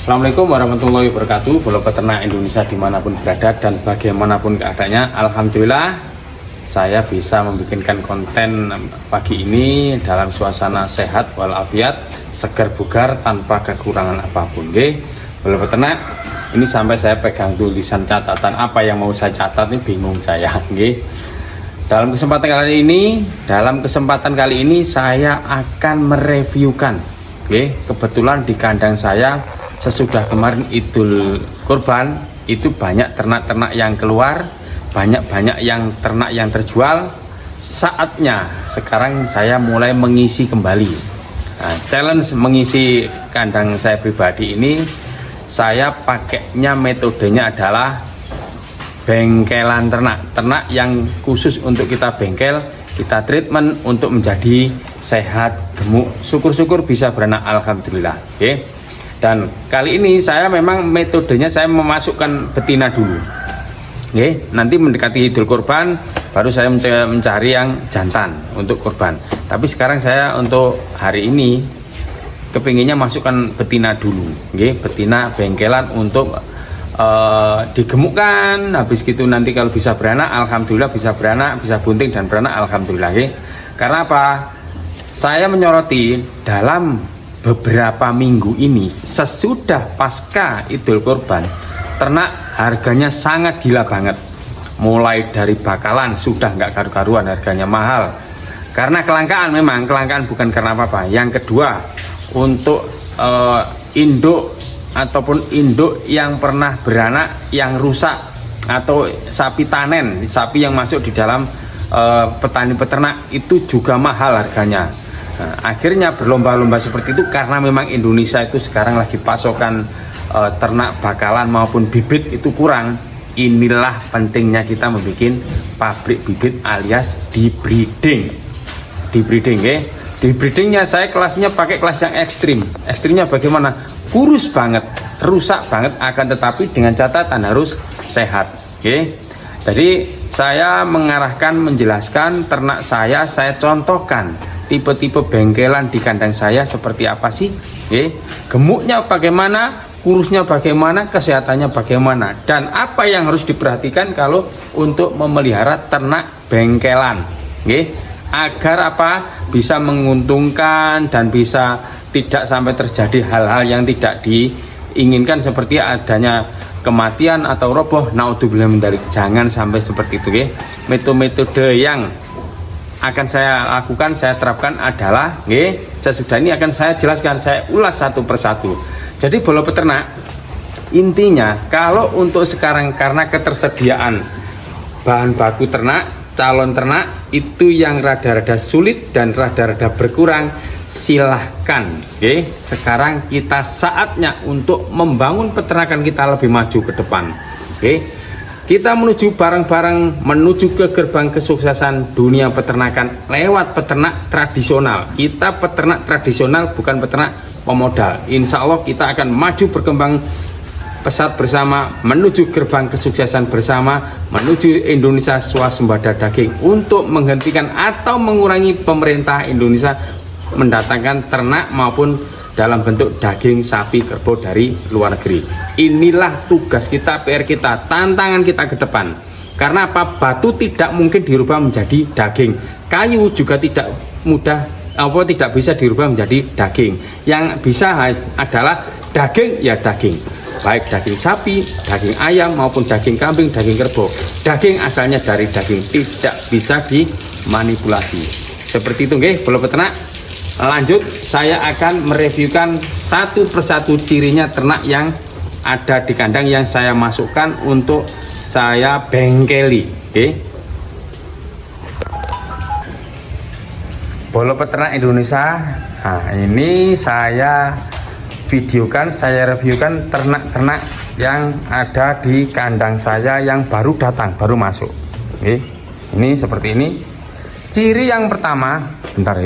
Assalamualaikum warahmatullahi wabarakatuh. Bola peternak Indonesia dimanapun berada dan bagaimanapun keadaannya, alhamdulillah saya bisa membuatkan konten pagi ini dalam suasana sehat walafiat, segar bugar tanpa kekurangan apapun. Bola peternak ini sampai saya pegang tulisan catatan apa yang mau saya catat ini bingung saya. Dalam kesempatan kali ini saya akan mereviewkan. Kebetulan di kandang saya sesudah kemarin Idul Kurban itu banyak ternak-ternak yang keluar, banyak yang ternak yang terjual. Saatnya sekarang saya mulai mengisi kembali. Challenge mengisi kandang saya pribadi ini, saya pakainya metodenya adalah bengkelan ternak yang khusus untuk kita bengkel, kita treatment untuk menjadi sehat, gemuk, syukur-syukur bisa beranak, alhamdulillah. Dan kali ini saya memang metodenya saya memasukkan betina dulu. Nanti mendekati Idul Kurban baru saya mencari yang jantan untuk kurban. Tapi sekarang saya untuk hari ini kepinginnya masukkan betina dulu. Betina bengkelan untuk digemukkan, habis gitu nanti kalau bisa beranak alhamdulillah, bisa beranak, bisa bunting dan beranak alhamdulillah. Karena apa? Saya menyoroti dalam beberapa minggu ini sesudah pasca Idul Kurban, ternak harganya sangat gila banget. Mulai dari bakalan sudah nggak karu-karuan, harganya mahal karena kelangkaan. Memang kelangkaan bukan karena apa-apa. Yang kedua, untuk induk ataupun induk yang pernah beranak yang rusak atau sapi tanen, sapi yang masuk di dalam petani peternak itu juga mahal harganya. Akhirnya berlomba-lomba seperti itu karena memang Indonesia itu sekarang lagi pasokan ternak bakalan maupun bibit itu kurang. Inilah pentingnya kita membuat pabrik bibit alias dibreeding. Dibreedingnya saya kelasnya pakai kelas yang ekstrim. Ekstrimnya bagaimana? Kurus banget, rusak banget, akan tetapi dengan catatan harus sehat. Jadi saya menjelaskan ternak saya contohkan tipe-tipe bengkelan di kandang saya seperti apa sih. Gemuknya bagaimana, kurusnya bagaimana, kesehatannya bagaimana, dan apa yang harus diperhatikan kalau untuk memelihara ternak bengkelan. Agar apa? Bisa menguntungkan dan bisa tidak sampai terjadi hal-hal yang tidak diinginkan seperti adanya kematian atau roboh. Naudzubillah min dzalik, jangan sampai seperti itu. Metode yang akan saya lakukan, saya terapkan adalah sesudah ini akan saya jelaskan, saya ulas satu persatu. Jadi bola peternak intinya kalau untuk sekarang karena ketersediaan bahan baku ternak, calon ternak itu yang rada-rada sulit dan rada-rada berkurang, silahkan. Sekarang kita saatnya untuk membangun peternakan kita lebih maju ke depan. Kita menuju bareng-bareng menuju ke gerbang kesuksesan dunia peternakan lewat peternak tradisional. Kita peternak tradisional, bukan peternak pemodal. Insya Allah kita akan maju berkembang pesat bersama menuju gerbang kesuksesan bersama, menuju Indonesia swasembada daging untuk menghentikan atau mengurangi pemerintah Indonesia mendatangkan ternak maupun dalam bentuk daging sapi kerbau dari luar negeri. Inilah tugas kita, PR kita, tantangan kita ke depan. Karena apa? Batu tidak mungkin dirubah menjadi daging, kayu juga tidak bisa dirubah menjadi daging. Yang bisa adalah daging ya daging, baik daging sapi, daging ayam maupun daging kambing, daging kerbau. Daging asalnya dari daging, tidak bisa dimanipulasi. Seperti itu bola peternak. Lanjut, saya akan mereviewkan satu persatu cirinya ternak yang ada di kandang yang saya masukkan untuk saya bengkeli. Bola peternak Indonesia. Nah, ini saya videokan, saya reviewkan ternak-ternak yang ada di kandang saya yang baru datang, baru masuk. Ini seperti ini. Ciri yang pertama, bentar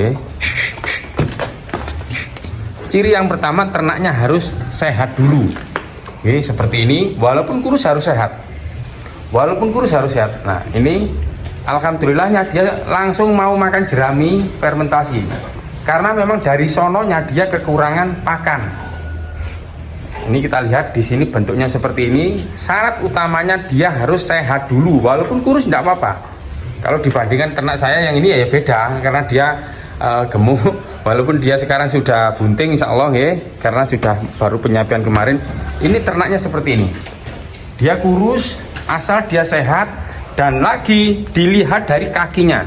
Ciri yang pertama, ternaknya harus sehat dulu. Seperti ini, walaupun kurus harus sehat. Nah, ini alhamdulillahnya dia langsung mau makan jerami fermentasi. Karena memang dari sononya dia kekurangan pakan. Ini kita lihat di sini bentuknya seperti ini. Syarat utamanya dia harus sehat dulu, walaupun kurus tidak apa-apa. Kalau dibandingkan ternak saya yang ini ya beda, karena dia gemuk. Walaupun dia sekarang sudah bunting, insya Allah ya, karena sudah baru penyapian kemarin. Ini ternaknya seperti ini. Dia kurus, asal dia sehat. Dan lagi dilihat dari kakinya.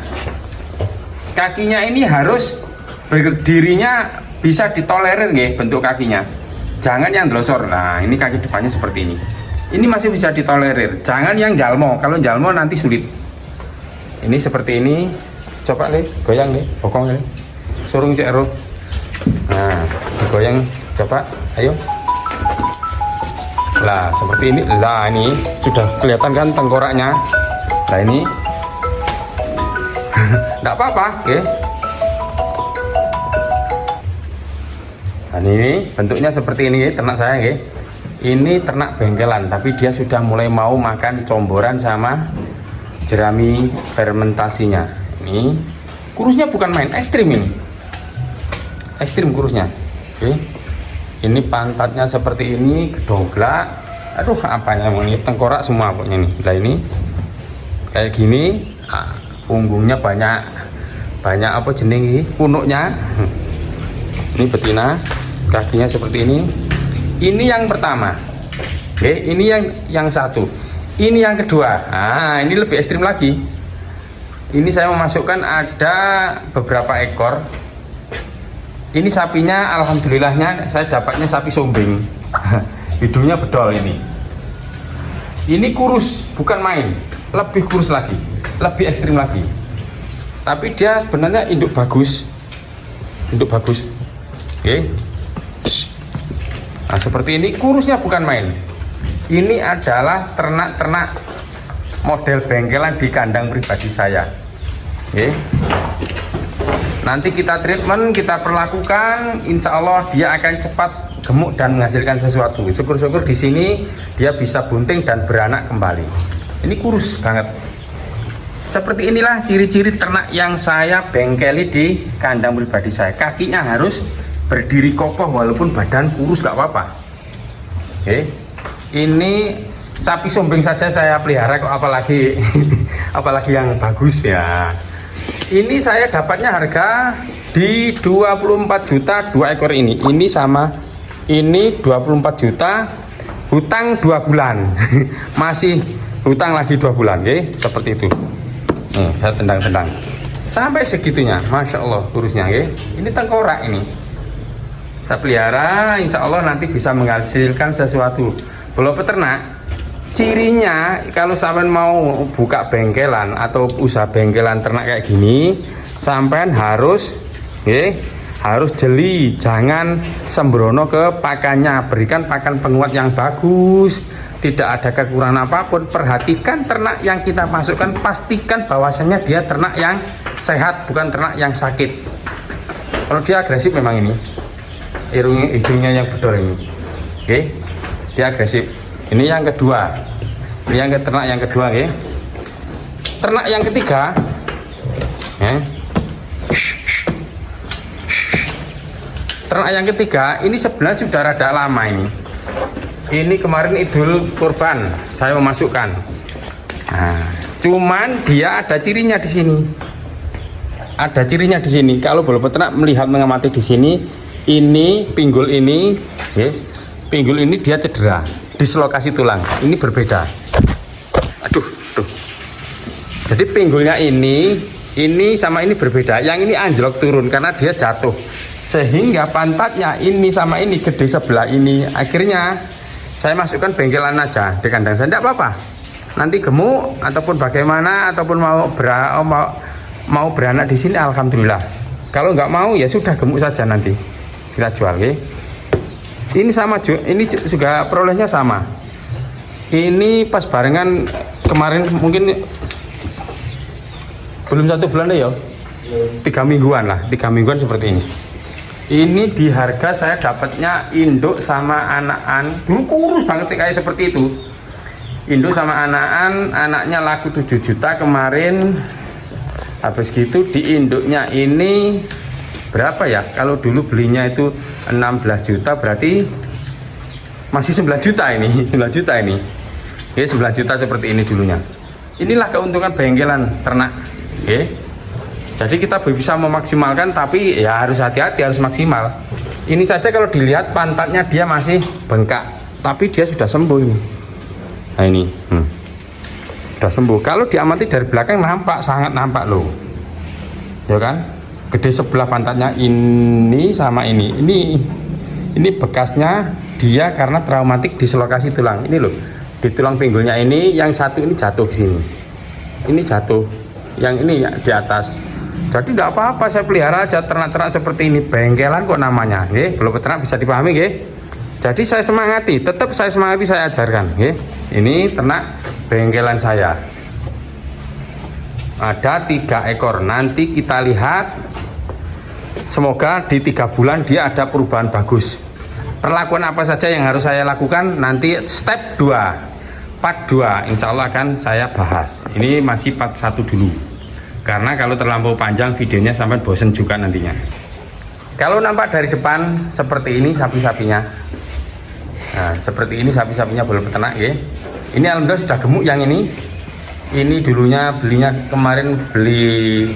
Kakinya ini harus berdirinya bisa ditolerir ya, bentuk kakinya. Jangan yang delosor. Nah, ini kaki depannya seperti ini. Ini masih bisa ditolerir. Jangan yang jalmo. Kalau jalmo nanti sulit. Ini seperti ini. Coba Le, goyang Le, bokong Le. Surung cek ero. Nah, digoyang coba. Ayo. Lah, seperti ini. Lah, ini sudah kelihatan kan tengkoraknya. Nah, ini enggak apa-apa, oke. Nah, ini bentuknya seperti ini ternak saya, oke. Ini ternak bengkelan, tapi dia sudah mulai mau makan comboran sama jerami fermentasinya. Ini kurusnya bukan main, ekstrim ini. Ekstrim kurusnya. Oke. Ini pantatnya seperti ini, gedongglak. Aduh, apanya ini tengkorak semua pokoknya nih. Nah, ini kayak gini, punggungnya banyak apa jenis ini, punuknya. Ini betina, kakinya seperti ini. Ini yang pertama, oke. Ini yang satu, ini yang kedua. Nah, ini lebih ekstrim lagi. Ini saya memasukkan ada beberapa ekor. Ini sapinya, alhamdulillahnya saya dapatnya sapi sombing. Hidungnya bedol ini. Ini kurus, bukan main. Lebih kurus lagi, lebih ekstrim lagi. Tapi dia sebenarnya induk bagus, oke. Nah, seperti ini kurusnya bukan main. Ini adalah ternak-ternak model bengkelan di kandang pribadi saya, oke. Nanti kita treatment, kita perlakukan, insya Allah dia akan cepat gemuk dan menghasilkan sesuatu. Syukur-syukur di sini dia bisa bunting dan beranak kembali. Ini kurus banget. Seperti inilah ciri-ciri ternak yang saya bengkeli di kandang pribadi saya. Kakinya harus berdiri kokoh walaupun badan kurus gak apa-apa. Oke. Ini sapi sombeng saja saya pelihara kok, apalagi apalagi yang bagus ya. Ini saya dapatnya harga di 24 juta 2 ekor ini. Ini sama ini 24 juta, hutang 2 bulan. Masih hutang lagi 2 bulan, oke, seperti itu. Saya tendang-tendang sampai segitunya, masya Allah kurusnya, oke. Ini tengkorak ini. Saya pelihara, insya Allah nanti bisa menghasilkan sesuatu. Kalau peternak, cirinya kalau sampean mau buka bengkelan atau usaha bengkelan ternak kayak gini, sampean harus, harus jeli, jangan sembrono ke pakannya. Berikan pakan penguat yang bagus. Tidak ada kekurangan apapun. Perhatikan ternak yang kita masukkan, pastikan bahwasanya dia ternak yang sehat, bukan ternak yang sakit. Kalau dia agresif memang ini, hidungnya yang bedol ini, oke, dia agresif. Ini yang kedua, ini yang ternak yang kedua, oke. Ternak yang ketiga, ternak yang ketiga ini sebenarnya sudah rada lama ini. Ini kemarin Idul Kurban saya memasukkan. Nah, cuman dia ada cirinya di sini. Ada cirinya di sini. Kalau bolo peternak melihat mengamati di sini, ini pinggul ini, pinggul ini dia cedera, dislokasi tulang. Ini berbeda. Aduh. Jadi pinggulnya ini sama ini berbeda. Yang ini anjlok turun karena dia jatuh. Sehingga pantatnya ini sama ini gede sebelah ini. Akhirnya saya masukkan bengkelan aja di kandang saya, tidak apa-apa. Nanti gemuk ataupun bagaimana, ataupun mau beranak di sini, alhamdulillah. Kalau nggak mau ya sudah, gemuk saja, nanti kita jual, oke. Ini sama, ini juga perolehnya sama. Ini pas barengan kemarin, mungkin belum 1 bulan deh ya, 3 mingguan lah, 3 mingguan seperti ini. Ini di harga saya dapatnya induk sama anakan, dulu kurus banget sih kayak seperti itu. Induk sama anakan, anaknya laku 7 juta kemarin. Habis gitu di induknya ini berapa ya? Kalau dulu belinya itu 16 juta, berarti masih 9 juta ini 9 juta ini. Oke, 9 juta seperti ini dulunya. Inilah keuntungan bengkelan ternak. Oke. Jadi kita bisa memaksimalkan, tapi ya harus hati-hati, harus maksimal. Ini saja kalau dilihat pantatnya dia masih bengkak, tapi dia sudah sembuh ini. Nah ini sudah sembuh. Kalau diamati dari belakang nampak, sangat nampak loh, ya kan, gede sebelah pantatnya ini sama ini bekasnya dia karena traumatik dislokasi tulang. Ini loh, di tulang pinggulnya ini, yang satu ini jatuh ke sini, ini jatuh, yang ini ya, di atas. Jadi tidak apa-apa, saya pelihara aja ternak-ternak seperti ini, bengkelan kok namanya, belum peternak, bisa dipahami, Jadi saya semangati, tetap saya semangati, saya ajarkan, Ini ternak bengkelan saya. Ada 3 ekor, nanti kita lihat. Semoga di 3 bulan dia ada perubahan bagus. Perlakuan apa saja yang harus saya lakukan nanti step 2, part 2, insya Allah akan saya bahas. Ini masih part 1 dulu, karena kalau terlampau panjang videonya sampai bosen juga nantinya. Kalau nampak dari depan seperti ini sapi-sapinya, nah seperti ini sapi-sapinya boleh peternak, Ini alhamdulillah sudah gemuk yang ini. Ini dulunya belinya kemarin beli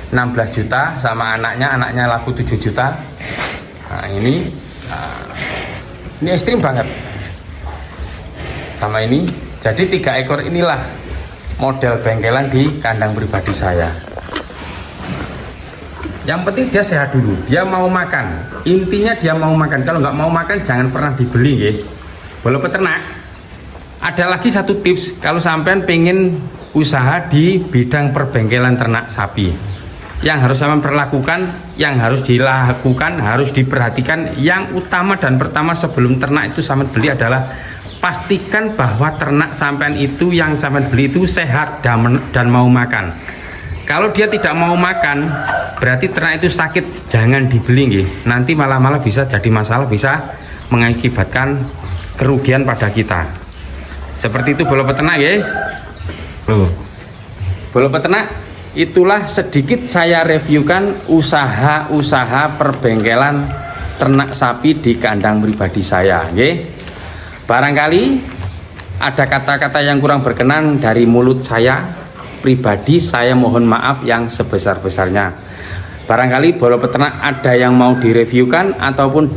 16 juta sama anaknya laku 7 juta. Nah ini ekstrim banget sama ini. Jadi 3 ekor inilah model bengkelan di kandang pribadi saya. Yang penting dia sehat dulu, dia mau makan. Intinya dia mau makan. Kalau nggak mau makan jangan pernah dibeli, Boleh peternak. Ada lagi satu tips, kalau sampean pengen usaha di bidang perbengkelan ternak sapi, yang harus sampean perlakukan, yang harus dilakukan, harus diperhatikan, yang utama dan pertama sebelum ternak itu sampean beli adalah pastikan bahwa ternak sampean itu yang sampean beli itu sehat dan mau makan. Kalau dia tidak mau makan, berarti ternak itu sakit, jangan dibeli, Nanti malah bisa jadi masalah, bisa mengakibatkan kerugian pada kita. Seperti itu bola peternak, Bola peternak, itulah sedikit saya reviewkan usaha-usaha perbengkelan ternak sapi di kandang pribadi saya, Barangkali ada kata-kata yang kurang berkenan dari mulut saya pribadi, saya mohon maaf yang sebesar-besarnya. Barangkali bola peternak ada yang mau direviewkan ataupun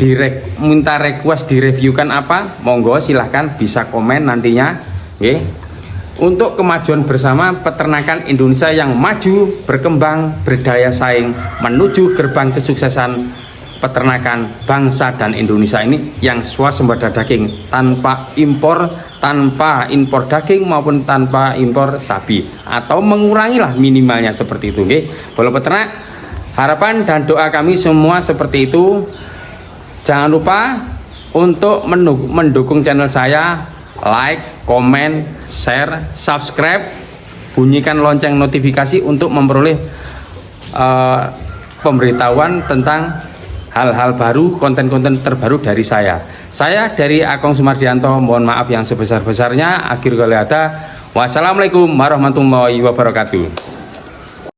minta request direviewkan apa, monggo silahkan bisa komen nantinya, Untuk kemajuan bersama peternakan Indonesia yang maju, berkembang, berdaya saing menuju gerbang kesuksesan peternakan bangsa dan Indonesia ini yang swasembada daging, tanpa impor daging maupun tanpa impor sapi, atau mengurangilah minimalnya seperti itu, Bola peternak, harapan dan doa kami semua seperti itu. Jangan lupa untuk mendukung channel saya, like, komen, share, subscribe, bunyikan lonceng notifikasi untuk memperoleh pemberitahuan tentang hal-hal baru, konten-konten terbaru dari saya. Saya dari Akong Sumardianto, mohon maaf yang sebesar-besarnya. Akhir kali ada, wassalamualaikum warahmatullahi wabarakatuh.